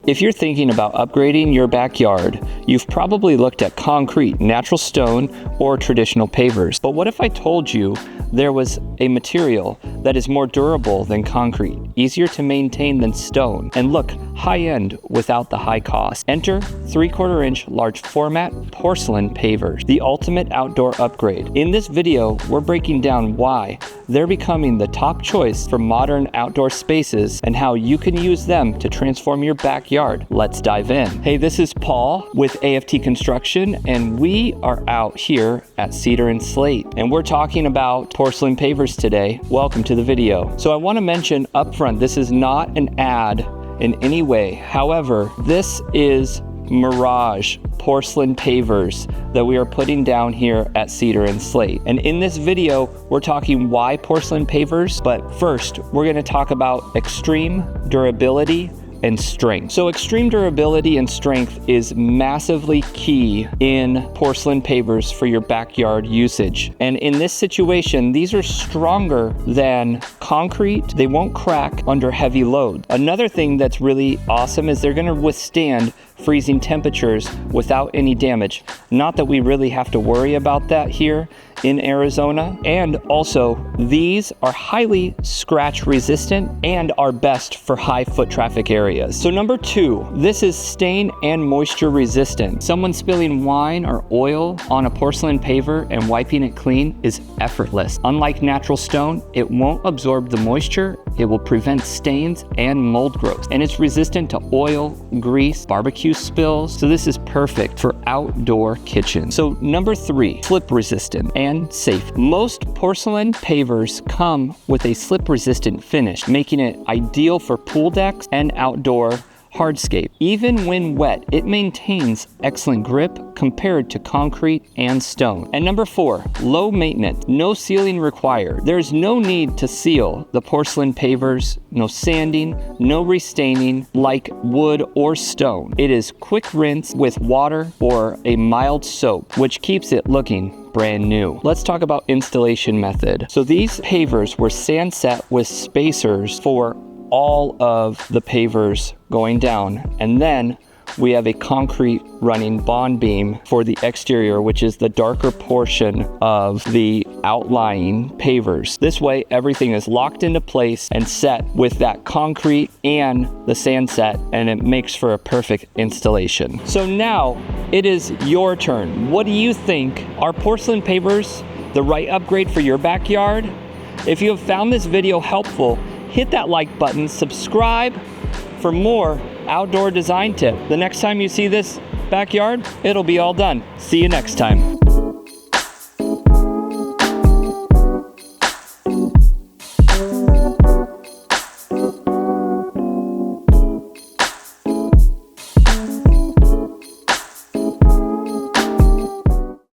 If you're thinking about upgrading your backyard, you've probably looked at concrete, natural stone, or traditional pavers. But what if I told you there was a material that is more durable than concrete, easier to maintain than stone, and look high-end without the high cost? Enter 3/4 inch large format porcelain pavers, the ultimate outdoor upgrade. In this video, we're breaking down why they're becoming the top choice for modern outdoor spaces and how you can use them to transform your backyard. Let's dive in. Hey, this is Paul with AFT Construction, and we are out here at Cedar and Slate, and we're talking about porcelain pavers today. Welcome to the video. So I want to mention up front, this is not an ad in any way. However, this is Mirage porcelain pavers that we are putting down here at Cedar and Slate. And in this video, we're talking why porcelain pavers, but first, we're gonna talk about extreme durability and strength. So extreme durability and strength is massively key in porcelain pavers for your backyard usage. And in this situation, these are stronger than concrete. They won't crack under heavy load. Another thing that's really awesome is they're gonna withstand freezing temperatures without any damage. Not that we really have to worry about that here in Arizona. And also, these are highly scratch resistant and are best for high foot traffic areas. So number 2, this is stain and moisture resistant. Someone spilling wine or oil on a porcelain paver and wiping it clean is effortless. Unlike natural stone, it won't absorb the moisture. It will prevent stains and mold growth. And it's resistant to oil, grease, barbecue spills. So this is perfect for outdoor kitchens. So number 3, slip resistant and safe. Most porcelain pavers come with a slip resistant finish, making it ideal for pool decks and outdoor hardscape. Even when wet, it maintains excellent grip compared to concrete and stone. And number 4, low maintenance, no sealing required. There's no need to seal the porcelain pavers, no sanding, no restaining like wood or stone. It is quick rinse with water or a mild soap, which keeps it looking brand new. Let's talk about installation method. So these pavers were sand set with spacers for all of the pavers going down, and then we have a concrete running bond beam for the exterior, which is the darker portion of the outlying pavers. This way everything is locked into place and set with that concrete and the sand set, and it makes for a perfect installation. So now it is your turn. What do you think? Are porcelain pavers the right upgrade for your backyard? If you have found this video helpful, hit that like button, subscribe for more outdoor design tips. The next time you see this backyard, it'll be all done. See you next time.